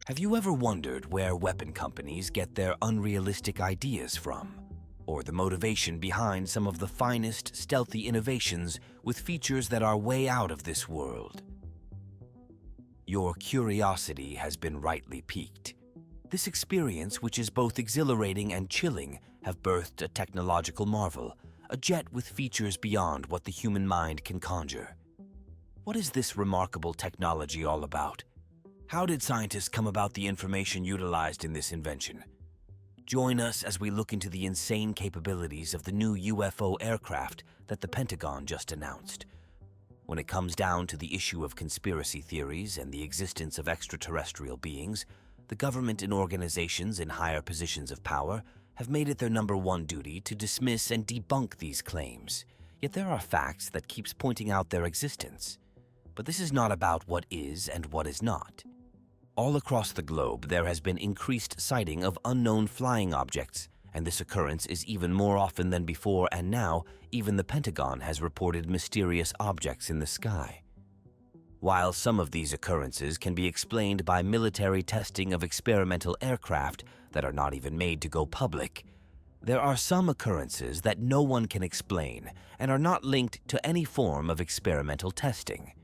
Have you ever wondered where weapon companies get their unrealistic ideas from? Or the motivation behind some of the finest stealthy innovations with features that are way out of this world? Your curiosity has been rightly piqued. This experience, which is both exhilarating and chilling, have birthed a technological marvel, a jet with features beyond what the human mind can conjure. What is this remarkable technology all about? How did scientists come about the information utilized in this invention? Join us as we look into the insane capabilities of the new UFO aircraft that the Pentagon just announced. When it comes down to the issue of conspiracy theories and the existence of extraterrestrial beings, the government and organizations in higher positions of power have made it their #1 duty to dismiss and debunk these claims. Yet there are facts that keeps pointing out their existence. But this is not about what is and what is not. All across the globe, there has been increased sighting of unknown flying objects, and this occurrence is even more often than before, and now even the Pentagon has reported mysterious objects in the sky. While some of these occurrences can be explained by military testing of experimental aircraft that are not even made to go public, there are some occurrences that no one can explain and are not linked to any form of experimental testing.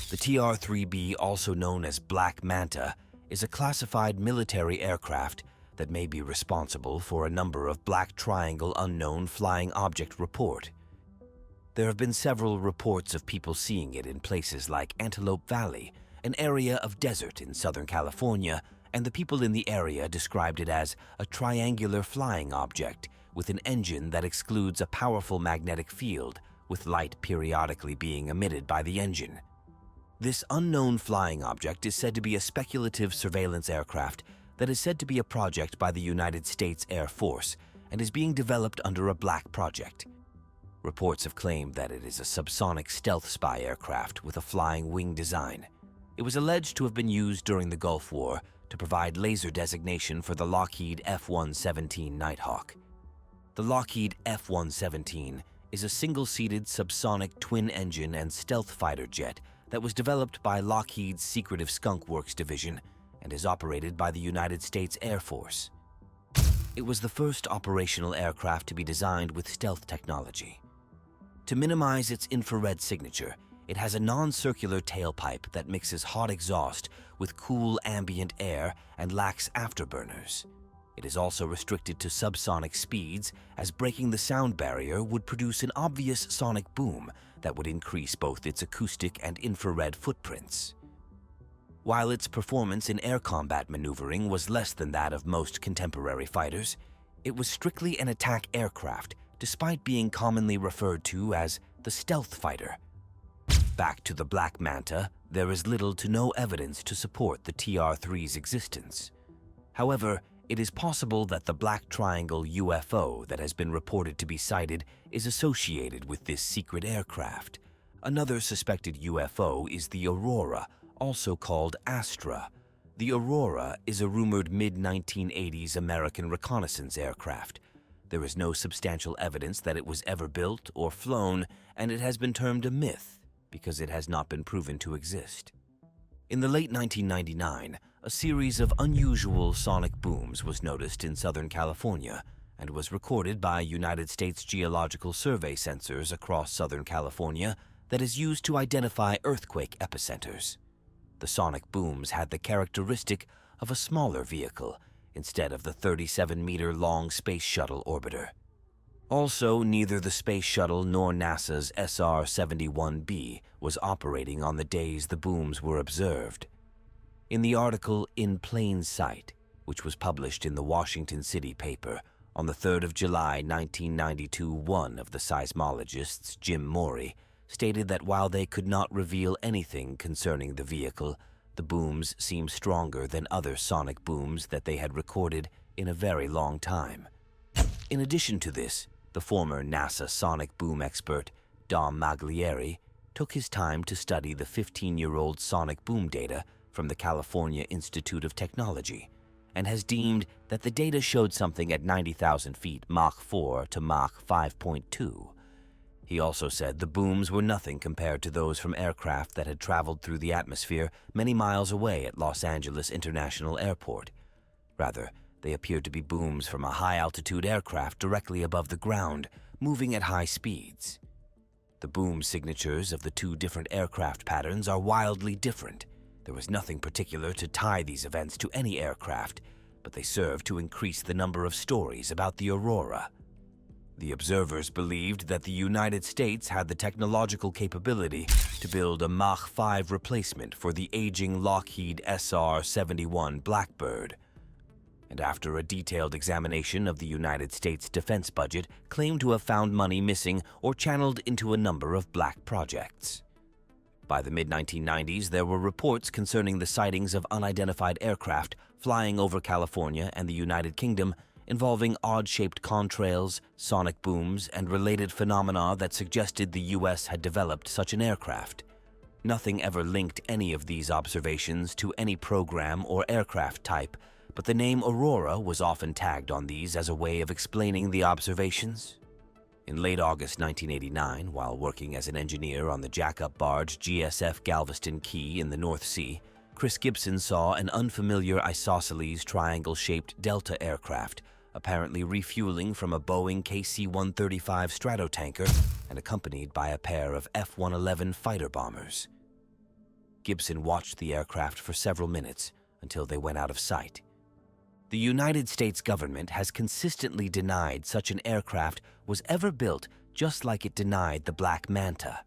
The TR-3B, also known as Black Manta, is a classified military aircraft that may be responsible for a number of Black Triangle unknown flying object report. There have been several reports of people seeing it in places like Antelope Valley, an area of desert in Southern California, and the people in the area described it as a triangular flying object with an engine that excludes a powerful magnetic field, with light periodically being emitted by the engine. This unknown flying object is said to be a speculative surveillance aircraft that is said to be a project by the United States Air Force and is being developed under a black project. Reports have claimed that it is a subsonic stealth spy aircraft with a flying wing design. It was alleged to have been used during the Gulf War to provide laser designation for the Lockheed F-117 Nighthawk. The Lockheed F-117 is a single-seated subsonic twin-engine and stealth fighter jet that was developed by Lockheed's Secretive Skunk Works division and is operated by the United States Air Force. It was the first operational aircraft to be designed with stealth technology. To minimize its infrared signature, it has a non-circular tailpipe that mixes hot exhaust with cool ambient air and lacks afterburners. It is also restricted to subsonic speeds, as breaking the sound barrier would produce an obvious sonic boom that would increase both its acoustic and infrared footprints. While its performance in air combat maneuvering was less than that of most contemporary fighters, it was strictly an attack aircraft, despite being commonly referred to as the stealth fighter. Back to the Black Manta, there is little to no evidence to support the TR-3's existence. However, it is possible that the Black Triangle UFO that has been reported to be sighted is associated with this secret aircraft. Another suspected UFO is the Aurora, also called Astra. The Aurora is a rumored mid-1980s American reconnaissance aircraft. There is no substantial evidence that it was ever built or flown, and it has been termed a myth because it has not been proven to exist. In the late 1999, a series of unusual sonic booms was noticed in Southern California and was recorded by United States Geological Survey sensors across Southern California that is used to identify earthquake epicenters. The sonic booms had the characteristic of a smaller vehicle instead of the 37-meter-long Space Shuttle orbiter. Also, neither the Space Shuttle nor NASA's SR-71B was operating on the days the booms were observed. In the article In Plain Sight, which was published in the Washington City paper on the 3rd of July 1992, one of the seismologists, Jim Morey, stated that while they could not reveal anything concerning the vehicle, the booms seemed stronger than other sonic booms that they had recorded in a very long time. In addition to this, the former NASA sonic boom expert, Dom Maglieri, took his time to study the 15-year-old sonic boom data from the California Institute of Technology, and has deemed that the data showed something at 90,000 feet Mach 4 to Mach 5.2. He also said the booms were nothing compared to those from aircraft that had traveled through the atmosphere many miles away at Los Angeles International Airport. Rather, they appeared to be booms from a high-altitude aircraft directly above the ground, moving at high speeds. The boom signatures of the two different aircraft patterns are wildly different. There was nothing particular to tie these events to any aircraft, but they served to increase the number of stories about the aurora. The observers believed that the United States had the technological capability to build a Mach 5 replacement for the aging Lockheed SR-71 Blackbird. And after a detailed examination of the United States defense budget, claimed to have found money missing or channeled into a number of black projects. By the mid-1990s, there were reports concerning the sightings of unidentified aircraft flying over California and the United Kingdom, involving odd-shaped contrails, sonic booms, and related phenomena that suggested the U.S. had developed such an aircraft. Nothing ever linked any of these observations to any program or aircraft type, but the name Aurora was often tagged on these as a way of explaining the observations. In late August 1989, while working as an engineer on the jack-up barge GSF Galveston Key in the North Sea, Chris Gibson saw an unfamiliar isosceles triangle-shaped Delta aircraft, apparently refueling from a Boeing KC-135 Stratotanker and accompanied by a pair of F-111 fighter bombers. Gibson watched the aircraft for several minutes until they went out of sight. The United States government has consistently denied such an aircraft was ever built, just like it denied the Black Manta.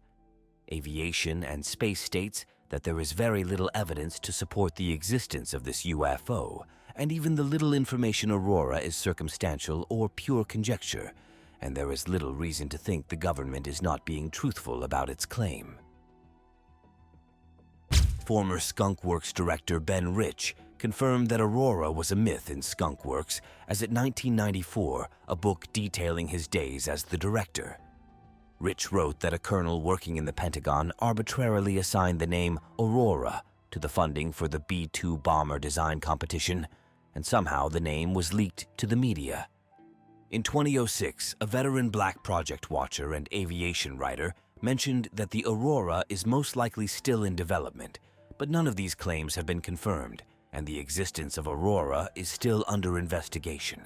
Aviation and Space states that there is very little evidence to support the existence of this UFO, and even the little information Aurora is circumstantial or pure conjecture, and there is little reason to think the government is not being truthful about its claim. Former Skunk Works director Ben Rich confirmed that Aurora was a myth in Skunk Works, as in 1994, a book detailing his days as the director. Rich wrote that a colonel working in the Pentagon arbitrarily assigned the name Aurora to the funding for the B-2 bomber design competition, and somehow the name was leaked to the media. In 2006, a veteran black project watcher and aviation writer mentioned that the Aurora is most likely still in development, but none of these claims have been confirmed, and the existence of Aurora is still under investigation.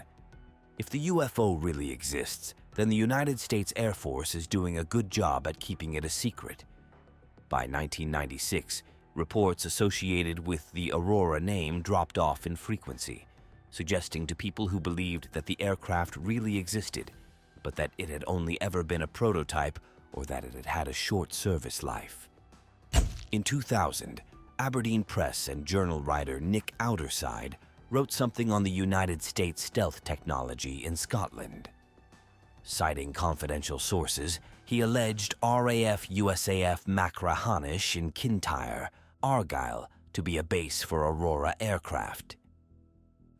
If the UFO really exists, then the United States Air Force is doing a good job at keeping it a secret. By 1996, reports associated with the Aurora name dropped off in frequency, suggesting to people who believed that the aircraft really existed, but that it had only ever been a prototype or that it had had a short service life. In 2000, Aberdeen Press and journal writer Nick Outerside wrote something on the United States stealth technology in Scotland. Citing confidential sources, he alleged RAF USAF Machrihanish in Kintyre, Argyll, to be a base for Aurora aircraft.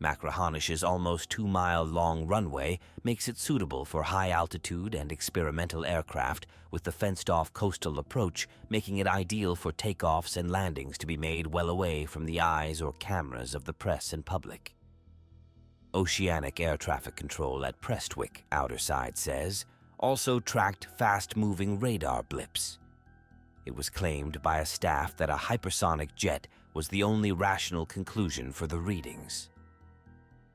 Machrihanich's almost 2-mile-long runway makes it suitable for high-altitude and experimental aircraft, with the fenced-off coastal approach making it ideal for takeoffs and landings to be made well away from the eyes or cameras of the press and public. Oceanic Air Traffic Control at Prestwick, Outerside says, also tracked fast-moving radar blips. It was claimed by a staff that a hypersonic jet was the only rational conclusion for the readings.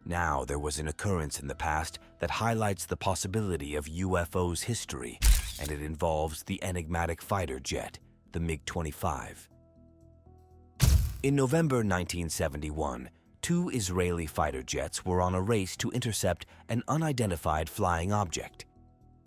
Now there was an occurrence in the past that highlights the possibility of UFO's history, and it involves the enigmatic fighter jet, the MiG-25. In November 1971, 2 Israeli fighter jets were on a race to intercept an unidentified flying object.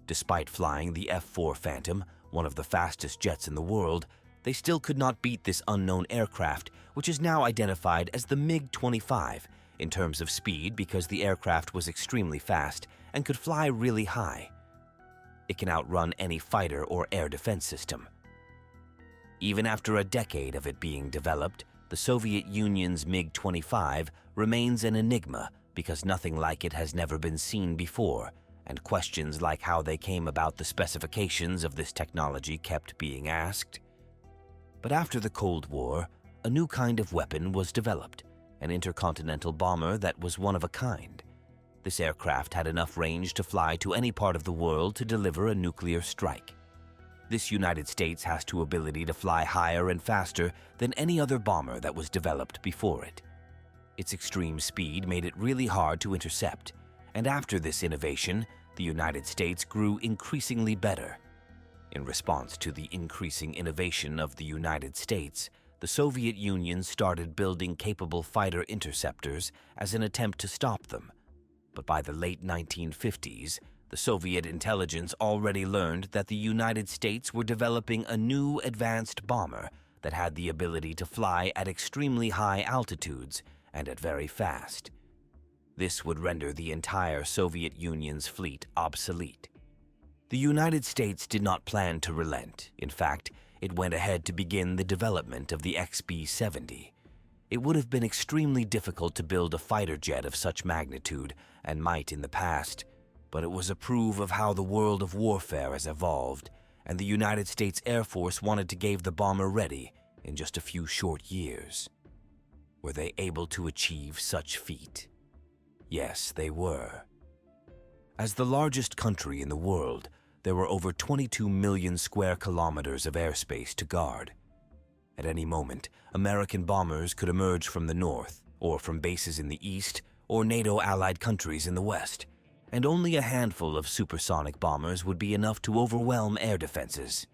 Despite flying the F-4 Phantom, one of the fastest jets in the world, they still could not beat this unknown aircraft, which is now identified as the MiG-25, in terms of speed because the aircraft was extremely fast and could fly really high. It can outrun any fighter or air defense system. Even after a decade of it being developed, the Soviet Union's MiG-25 remains an enigma because nothing like it has never been seen before, and questions like how they came about the specifications of this technology kept being asked. But after the Cold War, a new kind of weapon was developed, an intercontinental bomber that was one of a kind. This aircraft had enough range to fly to any part of the world to deliver a nuclear strike. This United States has the ability to fly higher and faster than any other bomber that was developed before it. Its extreme speed made it really hard to intercept, and after this innovation, the United States grew increasingly better. In response to the increasing innovation of the United States, the Soviet Union started building capable fighter interceptors as an attempt to stop them. But by the late 1950s, the Soviet intelligence already learned that the United States were developing a new advanced bomber that had the ability to fly at extremely high altitudes and at very fast. This would render the entire Soviet Union's fleet obsolete. The United States did not plan to relent. In fact, it went ahead to begin the development of the XB-70. It would have been extremely difficult to build a fighter jet of such magnitude and might in the past, but it was a proof of how the world of warfare has evolved, and the United States Air Force wanted to get the bomber ready in just a few short years. Were they able to achieve such feat? Yes, they were. As the largest country in the world, there were over 22 million square kilometers of airspace to guard. At any moment, American bombers could emerge from the north, or from bases in the east, or NATO-allied countries in the west, and only a handful of supersonic bombers would be enough to overwhelm air defenses.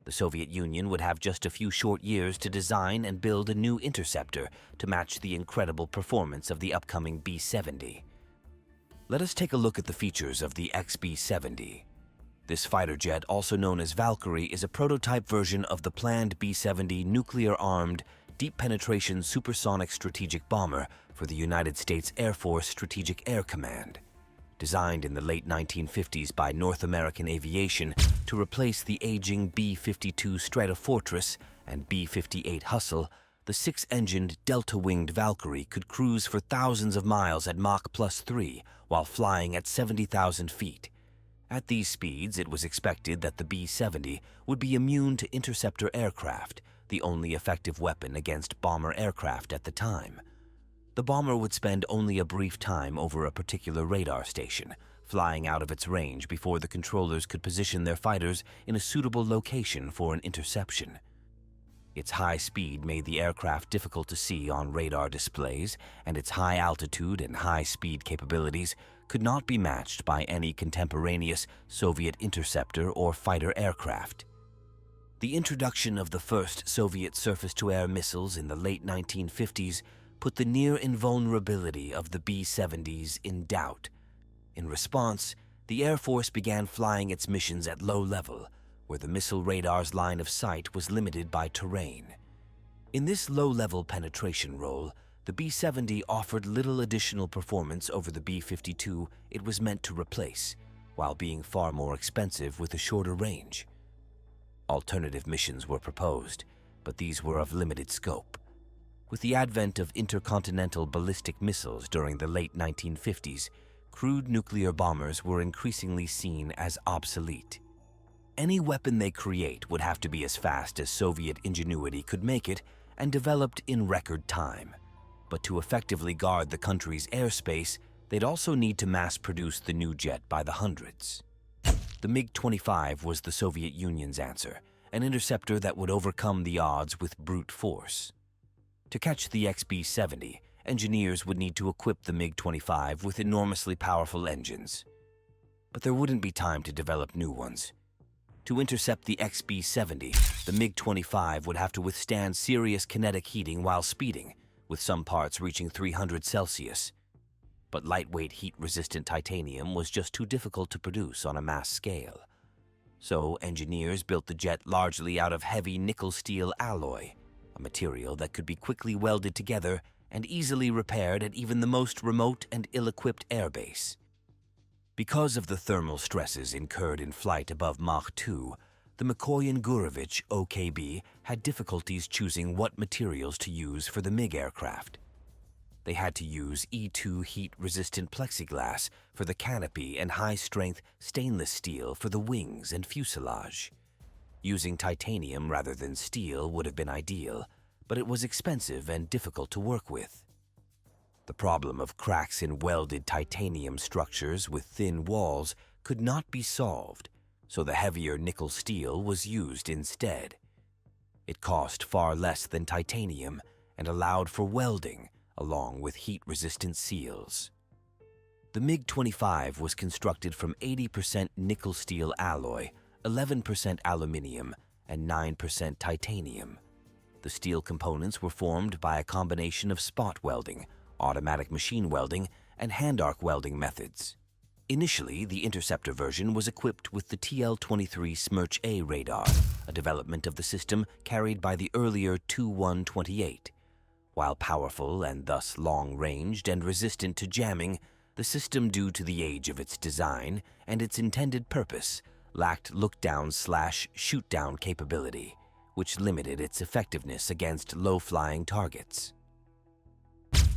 The Soviet Union would have just a few short years to design and build a new interceptor to match the incredible performance of the upcoming B-70. Let us take a look at the features of the XB-70. This fighter jet, also known as Valkyrie, is a prototype version of the planned B-70 nuclear-armed, deep-penetration supersonic strategic bomber for the United States Air Force Strategic Air Command. Designed in the late 1950s by North American Aviation to replace the aging B-52 Stratofortress and B-58 Hustle, the six-engined delta-winged Valkyrie could cruise for thousands of miles at Mach +3 while flying at 70,000 feet. At these speeds, it was expected that the B-70 would be immune to interceptor aircraft, the only effective weapon against bomber aircraft at the time. The bomber would spend only a brief time over a particular radar station, flying out of its range before the controllers could position their fighters in a suitable location for an interception. Its high speed made the aircraft difficult to see on radar displays, and its high altitude and high speed capabilities could not be matched by any contemporaneous Soviet interceptor or fighter aircraft. The introduction of the first Soviet surface-to-air missiles in the late 1950s put the near invulnerability of the B-70s in doubt. In response, the Air Force began flying its missions at low level, where the missile radar's line of sight was limited by terrain. In this low-level penetration role, the B-70 offered little additional performance over the B-52 it was meant to replace, while being far more expensive with a shorter range. Alternative missions were proposed, but these were of limited scope. With the advent of intercontinental ballistic missiles during the late 1950s, crude nuclear bombers were increasingly seen as obsolete. Any weapon they create would have to be as fast as Soviet ingenuity could make it and developed in record time. But to effectively guard the country's airspace, they'd also need to mass-produce the new jet by the hundreds. The MiG-25 was the Soviet Union's answer, an interceptor that would overcome the odds with brute force. To catch the XB-70, engineers would need to equip the MiG-25 with enormously powerful engines. But there wouldn't be time to develop new ones. To intercept the XB-70, the MiG-25 would have to withstand serious kinetic heating while speeding, with some parts reaching 300 Celsius. But lightweight heat-resistant titanium was just too difficult to produce on a mass scale. So engineers built the jet largely out of heavy nickel-steel alloy, a material that could be quickly welded together and easily repaired at even the most remote and ill-equipped airbase. Because of the thermal stresses incurred in flight above Mach 2, the Mikoyan-Gurevich OKB had difficulties choosing what materials to use for the MiG aircraft. They had to use E2 heat-resistant plexiglass for the canopy and high-strength stainless steel for the wings and fuselage. Using titanium rather than steel would have been ideal, but it was expensive and difficult to work with. The problem of cracks in welded titanium structures with thin walls could not be solved, so the heavier nickel steel was used instead. It cost far less than titanium and allowed for welding, along with heat-resistant seals. The MiG-25 was constructed from 80% nickel-steel alloy, 11% aluminium, and 9% titanium. The steel components were formed by a combination of spot welding, automatic machine welding, and hand-arc welding methods. Initially, the interceptor version was equipped with the TL-23 Smerch-A radar, a development of the system carried by the earlier Tu-128. While powerful and thus long-ranged and resistant to jamming, the system, due to the age of its design and its intended purpose, lacked look-down/shoot-down capability, which limited its effectiveness against low-flying targets.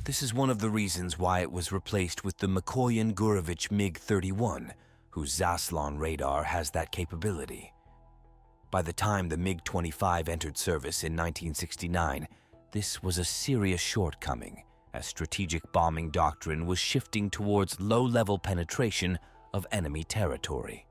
This is one of the reasons why it was replaced with the Mikoyan-Gurevich MiG-31, whose Zaslon radar has that capability. By the time the MiG-25 entered service in 1969, this was a serious shortcoming, as strategic bombing doctrine was shifting towards low-level penetration of enemy territory.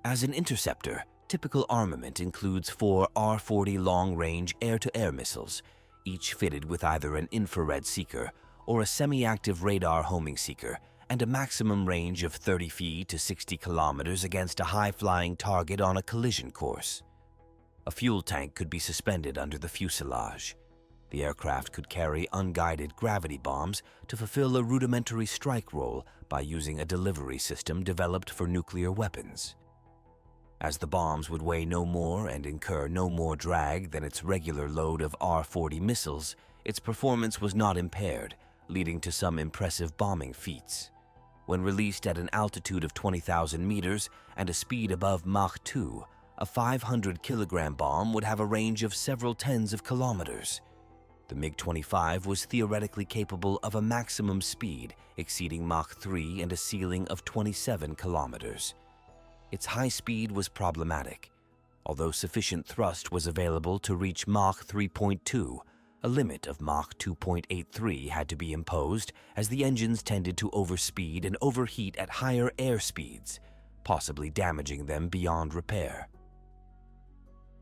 As an interceptor, typical armament includes 4 R-40 long-range air-to-air missiles, each fitted with either an infrared seeker or a semi-active radar homing seeker, and a maximum range of 30 feet to 60 kilometers against a high-flying target on a collision course. A fuel tank could be suspended under the fuselage. The aircraft could carry unguided gravity bombs to fulfill a rudimentary strike role by using a delivery system developed for nuclear weapons. As the bombs would weigh no more and incur no more drag than its regular load of R-40 missiles, its performance was not impaired, leading to some impressive bombing feats. When released at an altitude of 20,000 meters and a speed above Mach 2, a 500-kilogram bomb would have a range of several tens of kilometers. The MiG-25 was theoretically capable of a maximum speed exceeding Mach 3 and a ceiling of 27 kilometers. Its high speed was problematic, although sufficient thrust was available to reach Mach 3.2. A limit of Mach 2.83 had to be imposed as the engines tended to overspeed and overheat at higher air speeds, possibly damaging them beyond repair.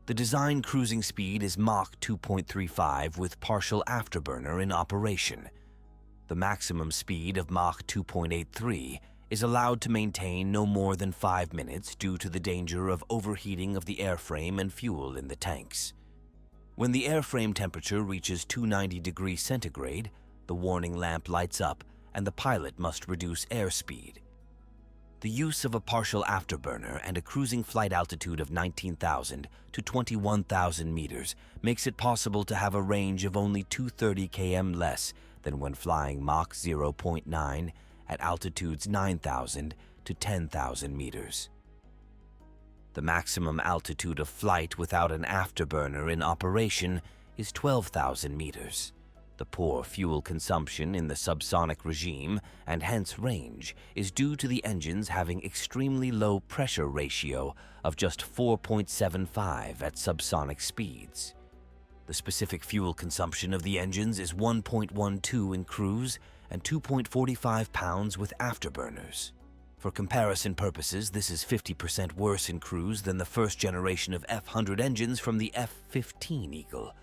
The design cruising speed is Mach 2.35 with partial afterburner in operation. The maximum speed of Mach 2.83 is allowed to maintain no more than 5 minutes due to the danger of overheating of the airframe and fuel in the tanks. When the airframe temperature reaches 290 degrees centigrade, the warning lamp lights up and the pilot must reduce airspeed. The use of a partial afterburner and a cruising flight altitude of 19,000 to 21,000 meters makes it possible to have a range of only 230 km less than when flying Mach 0.9 at altitudes 9,000 to 10,000 meters. The maximum altitude of flight without an afterburner in operation is 12,000 meters. The poor fuel consumption in the subsonic regime, and hence range, is due to the engines having extremely low pressure ratio of just 4.75 at subsonic speeds. The specific fuel consumption of the engines is 1.12 in cruise and 2.45 pounds with afterburners. For comparison purposes, this is 50% worse in cruise than the first generation of F-100 engines from the F-15 Eagle.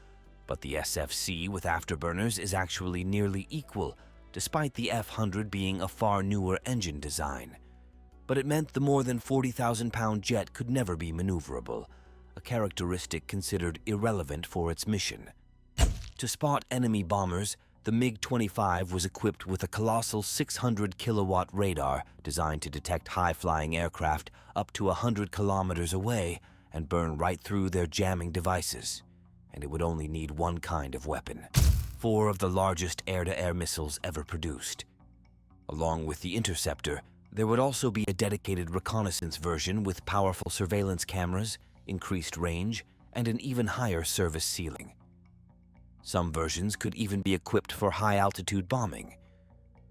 But the SFC with afterburners is actually nearly equal, despite the F-100 being a far newer engine design. But it meant the more than 40,000-pound jet could never be maneuverable, a characteristic considered irrelevant for its mission. To spot enemy bombers, the MiG-25 was equipped with a colossal 600-kilowatt radar designed to detect high-flying aircraft up to 100 kilometers away and burn right through their jamming devices. And it would only need one kind of weapon, 4 of the largest air-to-air missiles ever produced. Along with the interceptor, there would also be a dedicated reconnaissance version with powerful surveillance cameras, increased range, and an even higher service ceiling. Some versions could even be equipped for high-altitude bombing,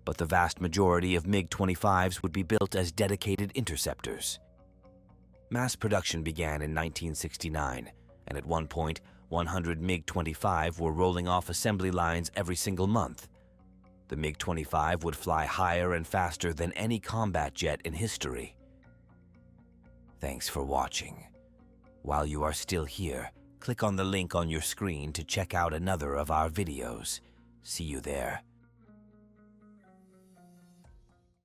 but the vast majority of MiG-25s would be built as dedicated interceptors. Mass production began in 1969, and at one point, 100 MiG-25 were rolling off assembly lines every single month. The MiG-25 would fly higher and faster than any combat jet in history. Thanks for watching. While you are still here, click on the link on your screen to check out another of our videos. See you there.